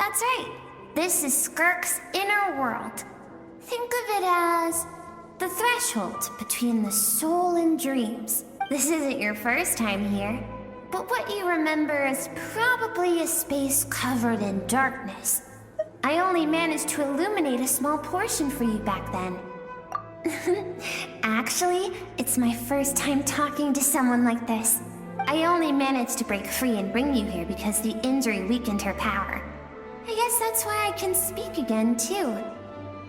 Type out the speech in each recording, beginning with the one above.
That's right. This is Skirk's inner world. Think of it as the threshold between the soul and dreams. This isn't your first time here, but what you remember is probably a space covered in darkness. I only managed to illuminate a small portion for you back then. Actually, it's my first time talking to someone like this. I only managed to break free and bring you here because the injury weakened her power. I guess that's why I can speak again, too.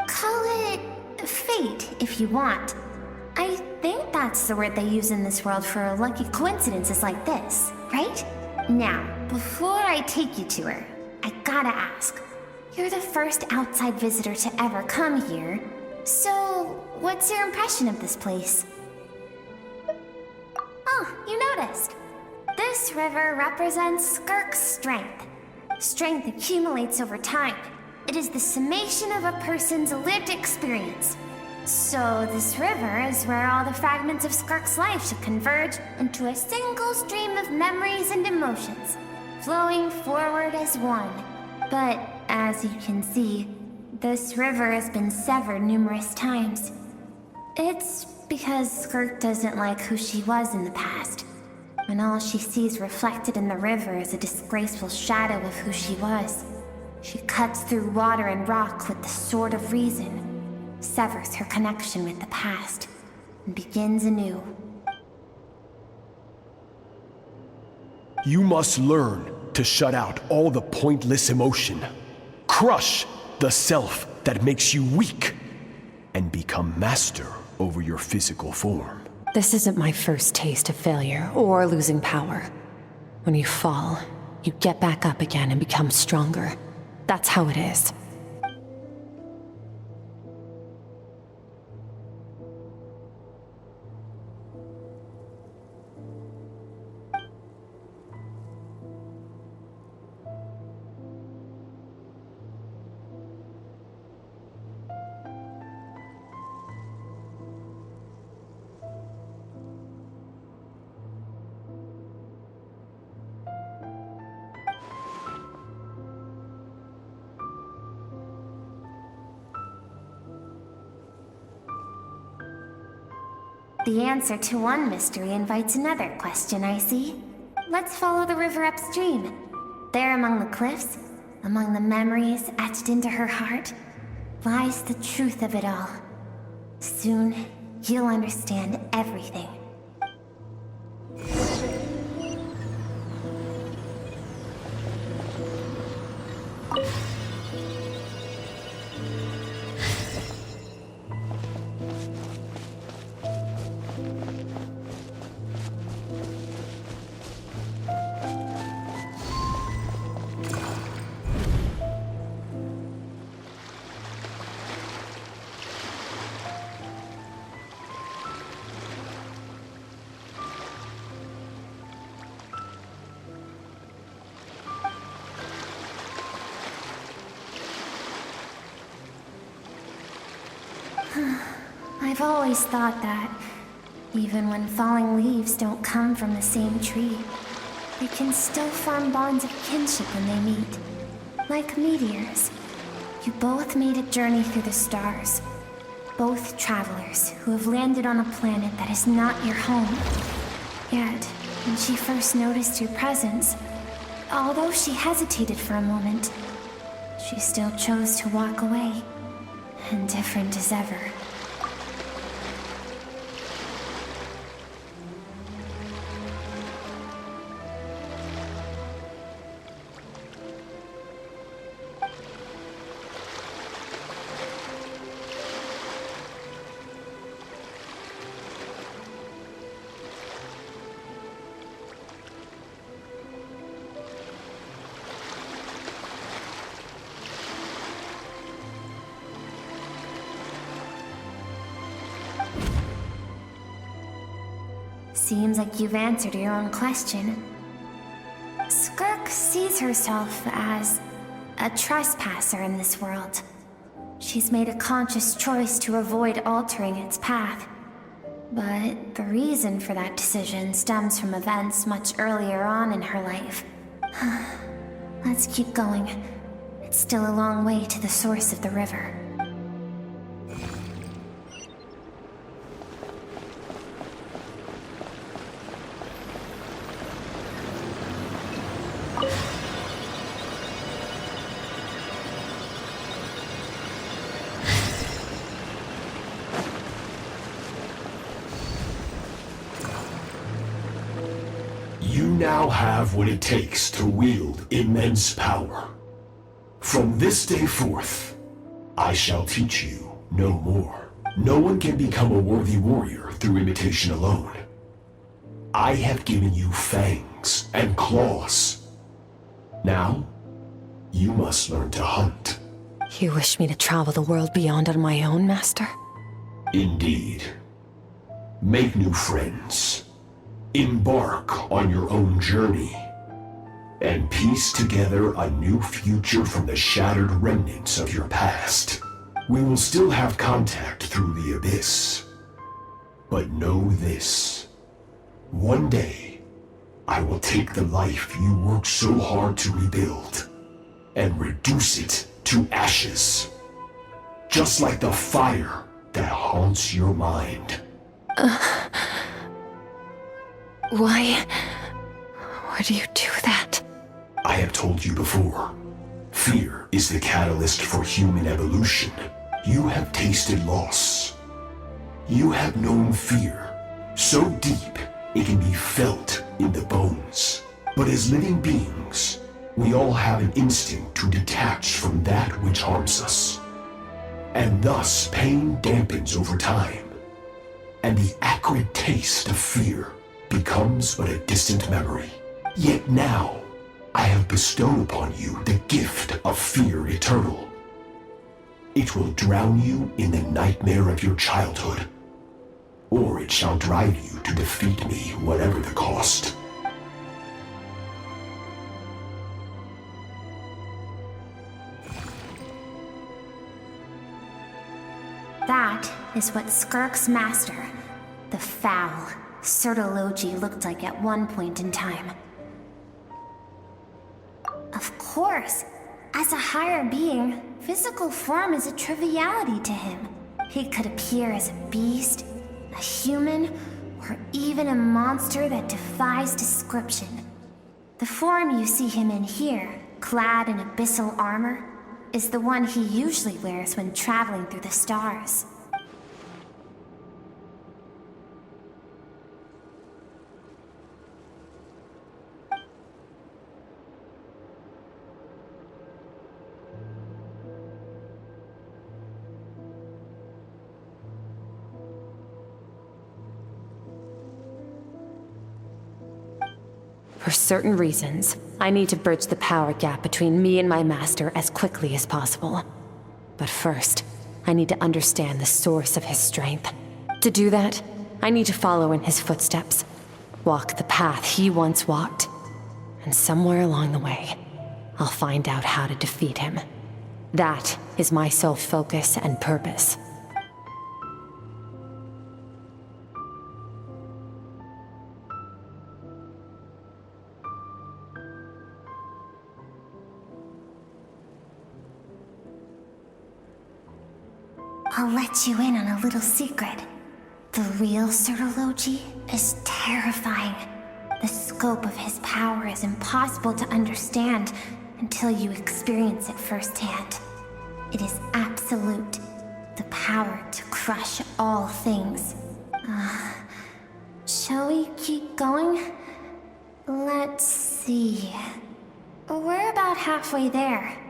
Call it fate, if you want. I think that's the word they use in this world for lucky coincidences like this, right? Now, before I take you to her, I gotta ask. You're the first outside visitor to ever come here, so what's your impression of this place? Oh, you noticed. This river represents Skirk's strength. Strength accumulates over time. It is the summation of a person's lived experience. So this river is where all the fragments of Skirk's life should converge into a single stream of memories and emotions, flowing forward as one. But as you can see, this river has been severed numerous times. It's because Skirk doesn't like who she was in the past, and all she sees reflected in the river is a disgraceful shadow of who she was. She cuts through water and rock with the sword of reason, severs her connection with the past, and begins anew. You must learn to shut out all the pointless emotion. Crush the self that makes you weak, and become master over your physical form. This isn't my first taste of failure or losing power. When you fall, you get back up again and become stronger. That's how it is. The answer to one mystery invites another question, I see. Let's follow the river upstream. There among the cliffs, among the memories etched into her heart, lies the truth of it all. Soon, you'll understand everything. I've always thought that, even when falling leaves don't come from the same tree, they can still form bonds of kinship when they meet. Like meteors, you both made a journey through the stars. Both travelers who have landed on a planet that is not your home. Yet, when she first noticed your presence, although she hesitated for a moment, she still chose to walk away, indifferent as ever. Seems like you've answered your own question. Skirk sees herself as a trespasser in this world. She's made a conscious choice to avoid altering its path. But the reason for that decision stems from events much earlier on in her life. Let's keep going. It's still a long way to the source of the river. You now have what it takes to wield immense power. From this day forth, I shall teach you no more. No one can become a worthy warrior through imitation alone. I have given you fangs and claws. Now, you must learn to hunt. You wish me to travel the world beyond on my own, Master? Indeed. Make new friends. Embark on your own journey. And piece together a new future from the shattered remnants of your past. We will still have contact through the abyss. But know this. One day, I will take the life you worked so hard to rebuild and reduce it to ashes. Just like the fire that haunts your mind. Why do you do that? I have told you before. Fear is the catalyst for human evolution. You have tasted loss. You have known fear so deep it can be felt in the bones. But as living beings, we all have an instinct to detach from that which harms us. And thus pain dampens over time. And the acrid taste of fear becomes but a distant memory. Yet now, I have bestowed upon you the gift of fear eternal. It will drown you in the nightmare of your childhood, or it shall drive you to defeat me, whatever the cost. That is what Skirk's master, the foul Sertologi, looked like at one point in time. Of course, as a higher being, physical form is a triviality to him. He could appear as a beast, a human, or even a monster that defies description. The form you see him in here, clad in abyssal armor, is the one he usually wears when traveling through the stars. For certain reasons, I need to bridge the power gap between me and my master as quickly as possible. But first, I need to understand the source of his strength. To do that, I need to follow in his footsteps, walk the path he once walked, and somewhere along the way, I'll find out how to defeat him. That is my sole focus and purpose. I'll let you in on a little secret. The real Sertologi is terrifying. The scope of his power is impossible to understand until you experience it firsthand. It is absolute. The power to crush all things. Shall we keep going? Let's see. We're about halfway there.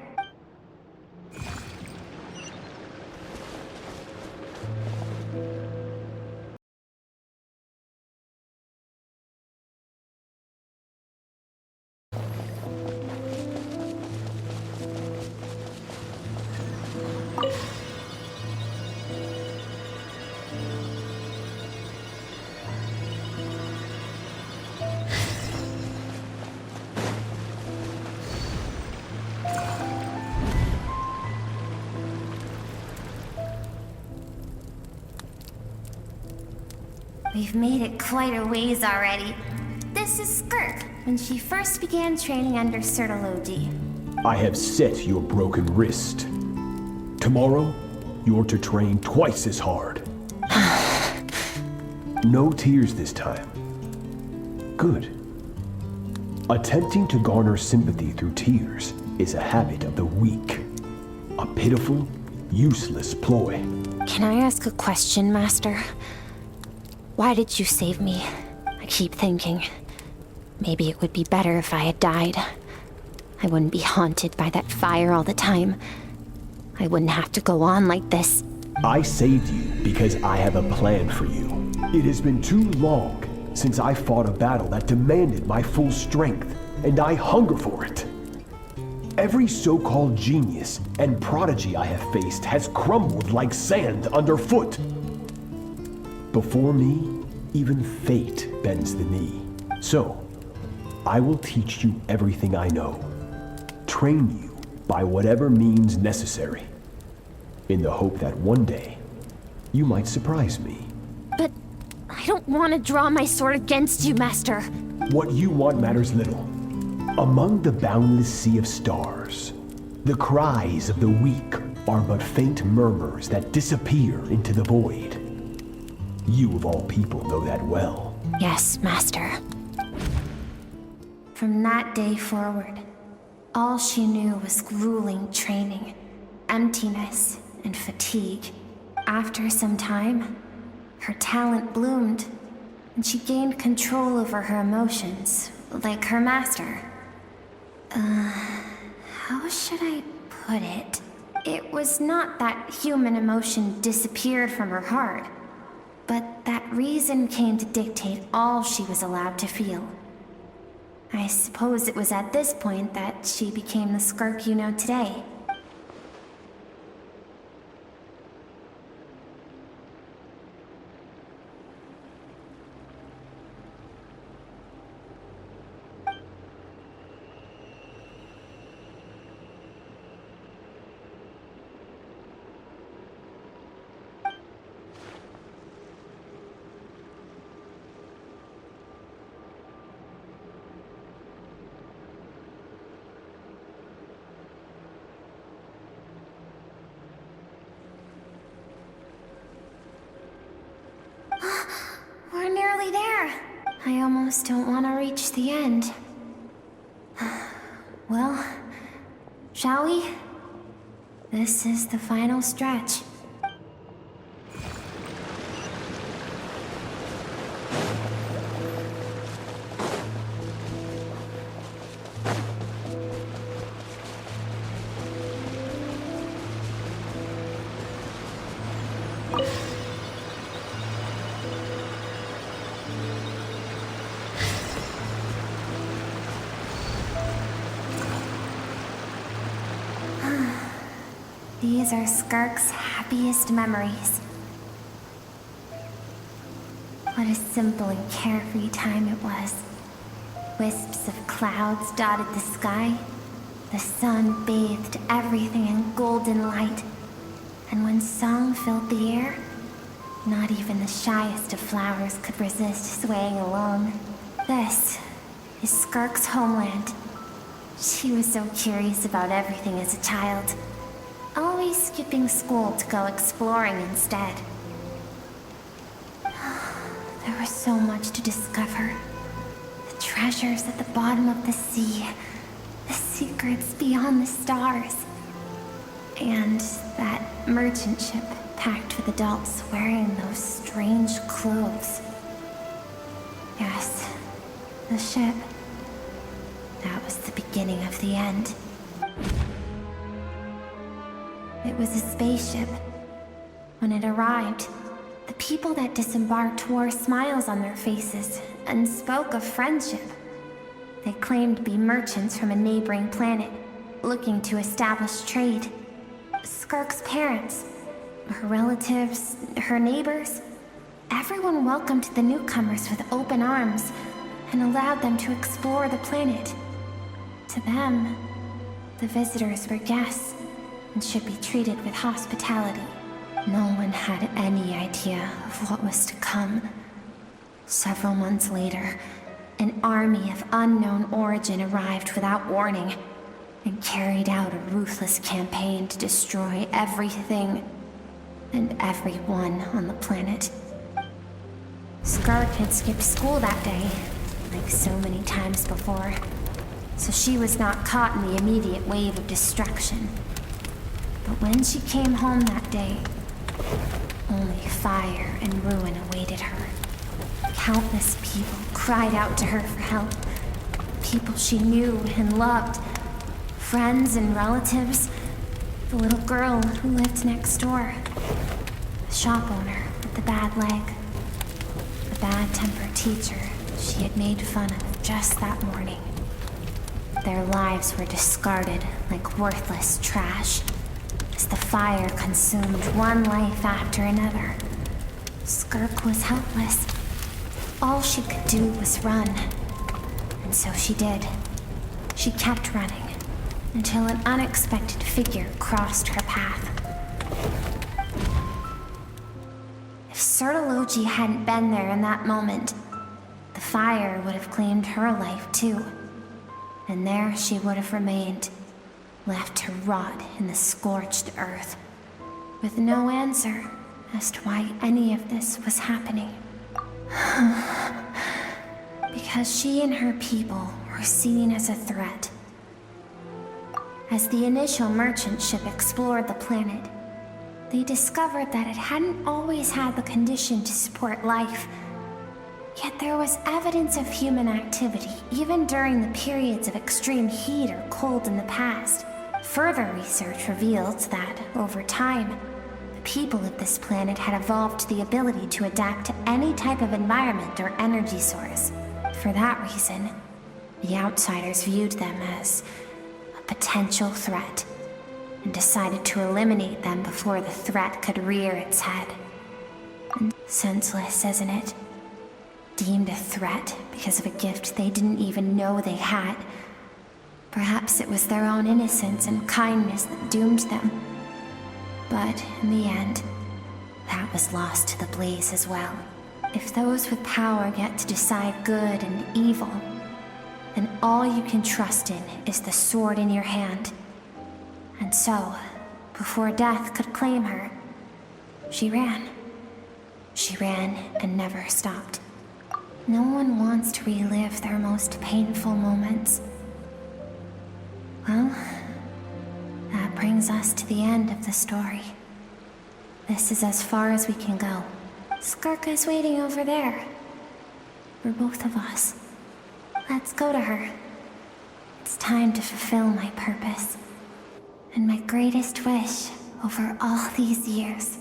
We've made it quite a ways already. This is Skirk, when she first began training under Sertologi. I have set your broken wrist. Tomorrow, you're to train twice as hard. No tears this time. Good. Attempting to garner sympathy through tears is a habit of the weak. A pitiful, useless ploy. Can I ask a question, Master? Why did you save me? I keep thinking, maybe it would be better if I had died. I wouldn't be haunted by that fire all the time. I wouldn't have to go on like this. I saved you because I have a plan for you. It has been too long since I fought a battle that demanded my full strength, and I hunger for it. Every so-called genius and prodigy I have faced has crumbled like sand underfoot. Before me, even fate bends the knee. So, I will teach you everything I know. Train you by whatever means necessary, in the hope that one day, you might surprise me. But I don't want to draw my sword against you, Master. What you want matters little. Among the boundless sea of stars, the cries of the weak are but faint murmurs that disappear into the void. You of all people know that well. Yes, Master. From that day forward, all she knew was grueling training, emptiness, and fatigue. After some time, her talent bloomed, and she gained control over her emotions, like her master. How should I put it? It was not that human emotion disappeared from her heart, but that reason came to dictate all she was allowed to feel. I suppose it was at this point that she became the Skirk you know today. We're nearly there. I almost don't want to reach the end. Well, shall we? This is the final stretch. These are Skirk's happiest memories. What a simple and carefree time it was. Wisps of clouds dotted the sky. The sun bathed everything in golden light. And when song filled the air, not even the shyest of flowers could resist swaying along. This is Skirk's homeland. She was so curious about everything as a child. Always skipping school to go exploring instead. There was so much to discover. The treasures at the bottom of the sea. The secrets beyond the stars. And that merchant ship packed with adults wearing those strange clothes. Yes, the ship. That was the beginning of the end. It was a spaceship. When it arrived, the people that disembarked wore smiles on their faces and spoke of friendship. They claimed to be merchants from a neighboring planet, looking to establish trade. Skirk's parents, her relatives, her neighbors, everyone welcomed the newcomers with open arms and allowed them to explore the planet. To them, the visitors were guests and should be treated with hospitality. No one had any idea of what was to come. Several months later, an army of unknown origin arrived without warning. and carried out a ruthless campaign to destroy everything and everyone on the planet. Skirk had skipped school that day, like so many times before, so she was not caught in the immediate wave of destruction. But when she came home that day, only fire and ruin awaited her. Countless people cried out to her for help. People she knew and loved. Friends and relatives. The little girl who lived next door. The shop owner with the bad leg. The bad-tempered teacher she had made fun of just that morning. Their lives were discarded like worthless trash as the fire consumed one life after another. Skirk was helpless. All she could do was run. And so she did. She kept running until an unexpected figure crossed her path. If Sertology hadn't been there in that moment, the fire would have claimed her life too. And there she would have remained, left to rot in the scorched earth, with no answer as to why any of this was happening. Because she and her people were seen as a threat. As the initial merchant ship explored the planet, they discovered that it hadn't always had the condition to support life. Yet there was evidence of human activity, even during the periods of extreme heat or cold in the past. Further research revealed that, over time, the people of this planet had evolved the ability to adapt to any type of environment or energy source. For that reason, the outsiders viewed them as a potential threat, and decided to eliminate them before the threat could rear its head. And senseless, isn't it? Deemed a threat because of a gift they didn't even know they had. Perhaps it was their own innocence and kindness that doomed them. But in the end, that was lost to the blaze as well. If those with power get to decide good and evil, then all you can trust in is the sword in your hand. And so, before death could claim her, she ran. She ran and never stopped. No one wants to relive their most painful moments. Well, that brings us to the end of the story. This is as far as we can go. Skirk is waiting over there. For both of us. Let's go to her. It's time to fulfill my purpose. And my greatest wish over all these years.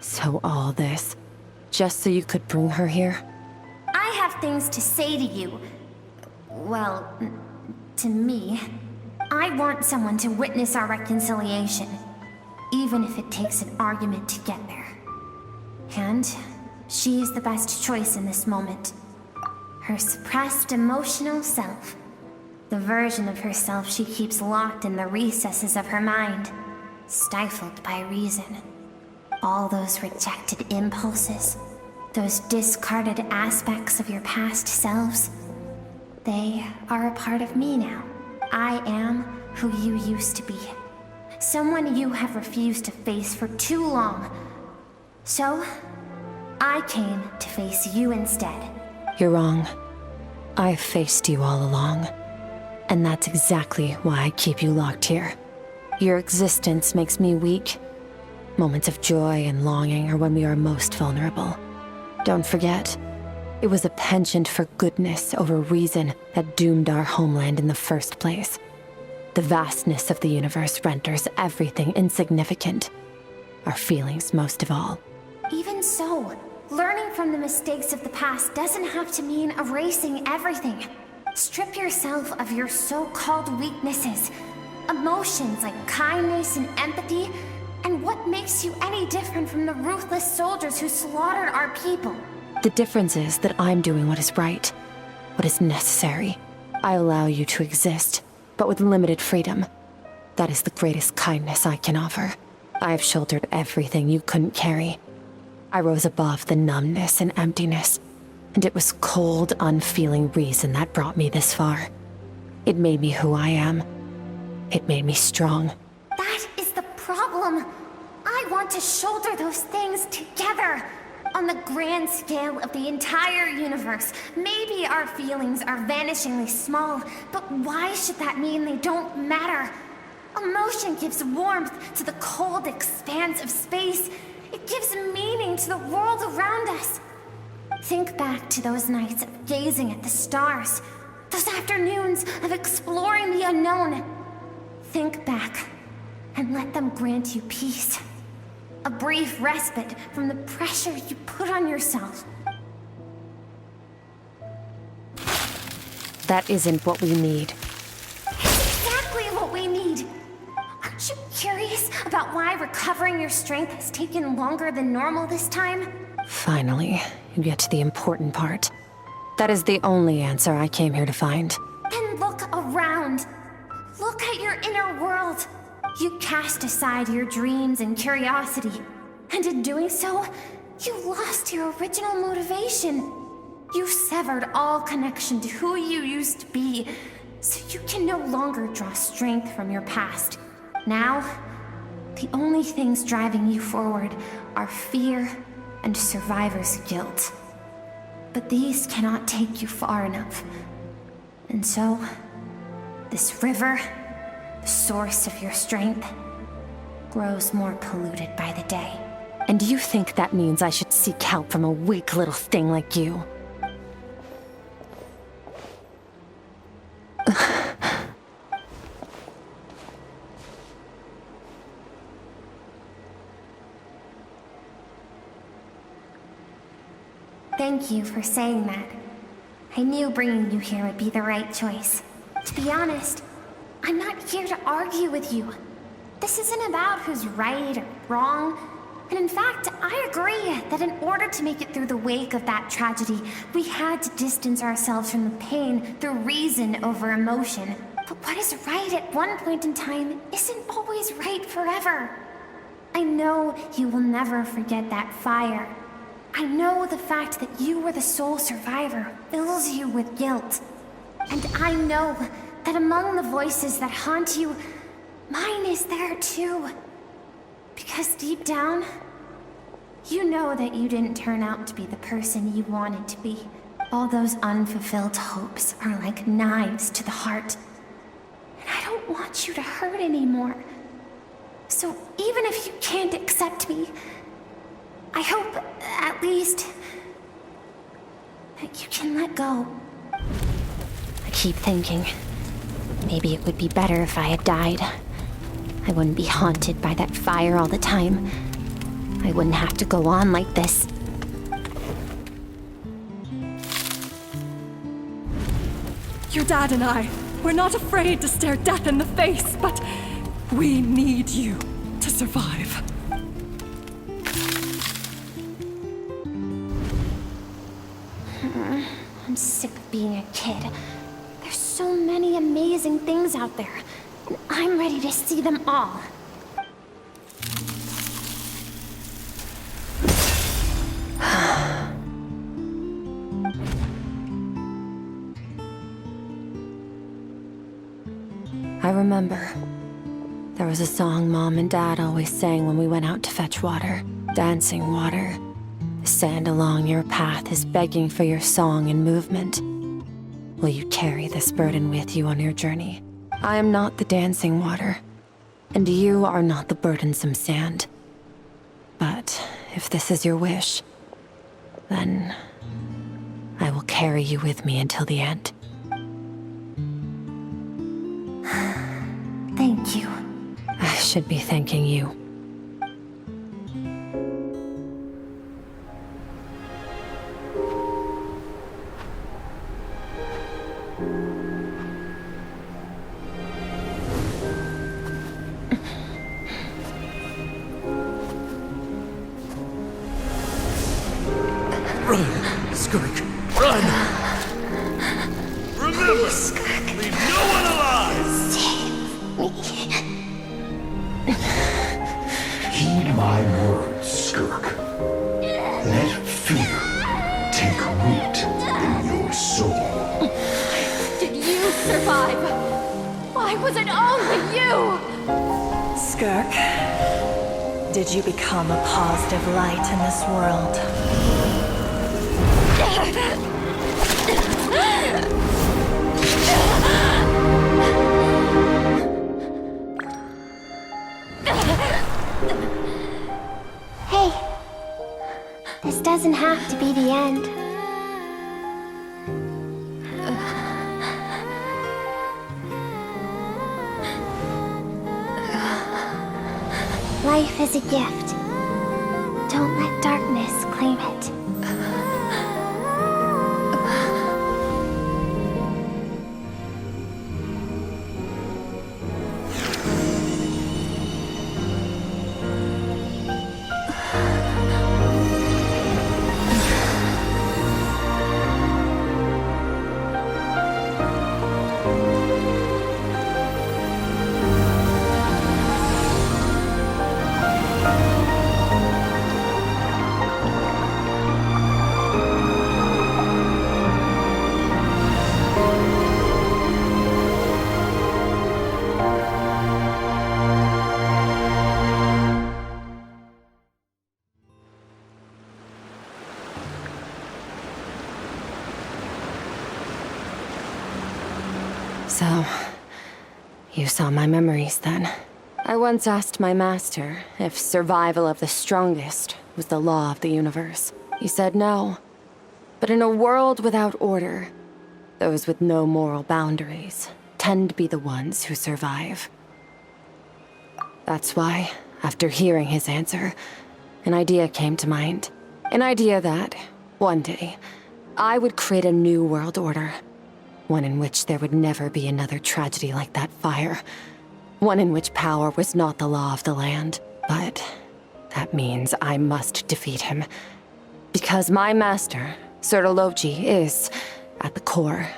So all this, just so you could bring her here? I have things to say to you. Well, to me. I want someone to witness our reconciliation, even if it takes an argument to get there. And she is the best choice in this moment. Her suppressed emotional self. The version of herself she keeps locked in the recesses of her mind, stifled by reason. All those rejected impulses, those discarded aspects of your past selves, they are a part of me now. I am who you used to be. Someone you have refused to face for too long. So, I came to face you instead. You're wrong. I've faced you all along. And that's exactly why I keep you locked here. Your existence makes me weak. Moments of joy and longing are when we are most vulnerable. Don't forget, it was a penchant for goodness over reason that doomed our homeland in the first place. The vastness of the universe renders everything insignificant. Our feelings most of all. Even so, learning from the mistakes of the past doesn't have to mean erasing everything. Strip yourself of your so-called weaknesses. Emotions like kindness and empathy, and what makes you any different from the ruthless soldiers who slaughtered our people? The difference is that I'm doing what is right, what is necessary. I allow you to exist, but with limited freedom. That is the greatest kindness I can offer. I have shouldered everything you couldn't carry. I rose above the numbness and emptiness, and it was cold, unfeeling reason that brought me this far. It made me who I am. It made me strong. That is the problem. I want to shoulder those things together. On the grand scale of the entire universe, maybe our feelings are vanishingly small, but why should that mean they don't matter? Emotion gives warmth to the cold expanse of space. It gives meaning to the world around us. Think back to those nights of gazing at the stars, those afternoons of exploring the unknown. Think back, and let them grant you peace. A brief respite from the pressure you put on yourself. That isn't what we need. It's exactly what we need. Aren't you curious about why recovering your strength has taken longer than normal this time? Finally, you get to the important part. That is the only answer I came here to find. Then look around. Look at your inner world. You cast aside your dreams and curiosity, and in doing so, you lost your original motivation. You severed all connection to who you used to be, so you can no longer draw strength from your past. Now, the only things driving you forward are fear and survivor's guilt. But these cannot take you far enough. And so, this river, the source of your strength, grows more polluted by the day. And you think that means I should seek help from a weak little thing like you? Thank you for saying that. I knew bringing you here would be the right choice. To be honest, I'm not here to argue with you. This isn't about who's right or wrong. And in fact, I agree that in order to make it through the wake of that tragedy, we had to distance ourselves from the pain through reason over emotion. But what is right at one point in time isn't always right forever. I know you will never forget that fire. I know the fact that you were the sole survivor fills you with guilt. And I know that among the voices that haunt you, mine is there too. Because deep down, you know that you didn't turn out to be the person you wanted to be. All those unfulfilled hopes are like knives to the heart. And I don't want you to hurt anymore. So even if you can't accept me, I hope, at least, that you can let go. I keep thinking, maybe it would be better if I had died. I wouldn't be haunted by that fire all the time. I wouldn't have to go on like this. Your dad and I, we're not afraid to stare death in the face, but we need you to survive. I'm sick of being a kid. There's so many amazing things out there, and I'm ready to see them all. I remember. There was a song Mom and Dad always sang when we went out to fetch water. Dancing water. The sand along your path is begging for your song and movement. Will you carry this burden with you on your journey? I am not the dancing water, and you are not the burdensome sand. But if this is your wish, then I will carry you with me until the end. Thank you. I should be thanking you. Run, Skirk, run! Remember, leave no one alive! Heed my words, Skirk. Let fear take root in your soul. Did you survive? Why was it only you? Skirk, did you become a positive light in this world? Hey, this doesn't have to be the end. Life is a gift. Don't let darkness claim it. So, you saw my memories then. I once asked my master if survival of the strongest was the law of the universe. He said no. But in a world without order, those with no moral boundaries tend to be the ones who survive. That's why, after hearing his answer, an idea came to mind. An idea that, one day, I would create a new world order. One in which there would never be another tragedy like that fire. One in which power was not the law of the land. But that means I must defeat him. Because my master, Sertologi, is, at the core,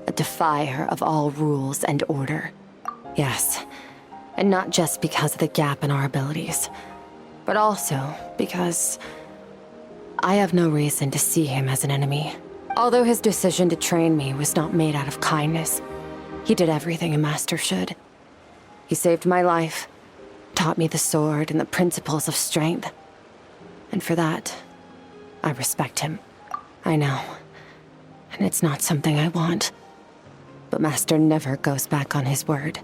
a defier of all rules and order. Yes, and not just because of the gap in our abilities, but also because I have no reason to see him as an enemy. Although his decision to train me was not made out of kindness, he did everything a master should. He saved my life, taught me the sword and the principles of strength. And for that, I respect him. I know, and it's not something I want. But Master never goes back on his word.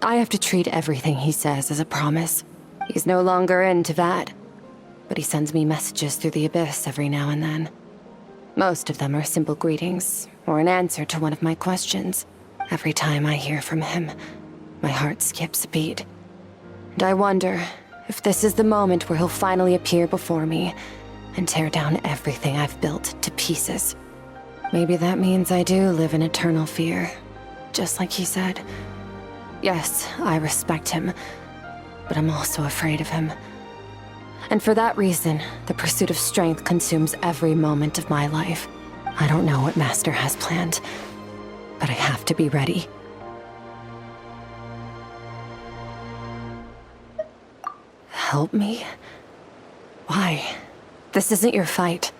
I have to treat everything he says as a promise. He's no longer into that, but he sends me messages through the abyss every now and then. Most of them are simple greetings, or an answer to one of my questions. Every time I hear from him, my heart skips a beat. And I wonder if this is the moment where he'll finally appear before me and tear down everything I've built to pieces. Maybe that means I do live in eternal fear, just like he said. Yes, I respect him, but I'm also afraid of him. And for that reason, the pursuit of strength consumes every moment of my life. I don't know what Master has planned, but I have to be ready. Help me? Why? This isn't your fight.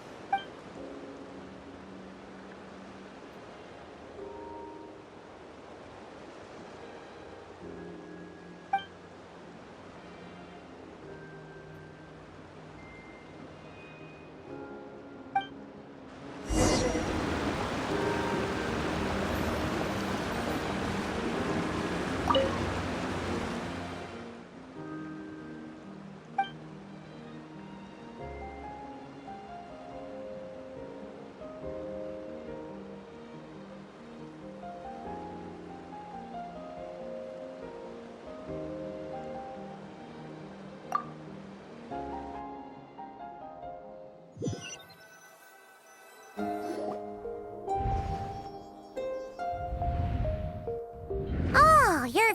Oh, you're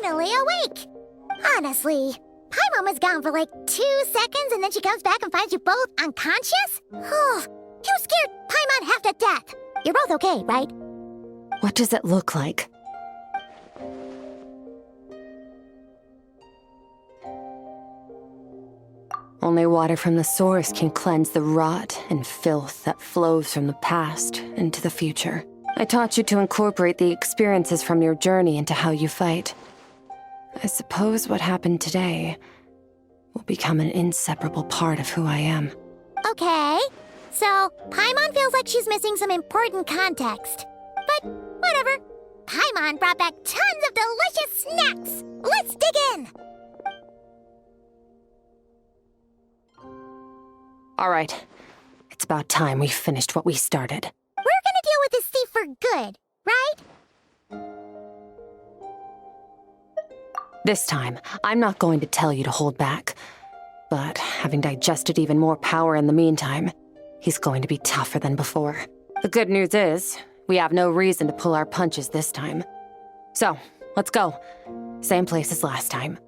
finally awake! Honestly, Paimon was gone for like 2 seconds and then she comes back and finds you both unconscious? You scared Paimon half to death. You're both okay, right? What does it look like? Only water from the source can cleanse the rot and filth that flows from the past into the future. I taught you to incorporate the experiences from your journey into how you fight. I suppose what happened today will become an inseparable part of who I am. Okay. So, Paimon feels like she's missing some important context. But, whatever. Paimon brought back tons of delicious snacks! Let's dig in! All right. It's about time we finished what we started. We're gonna deal with this thief for good, right? This time, I'm not going to tell you to hold back. But having digested even more power in the meantime, he's going to be tougher than before. The good news is, we have no reason to pull our punches this time. So, let's go. Same place as last time.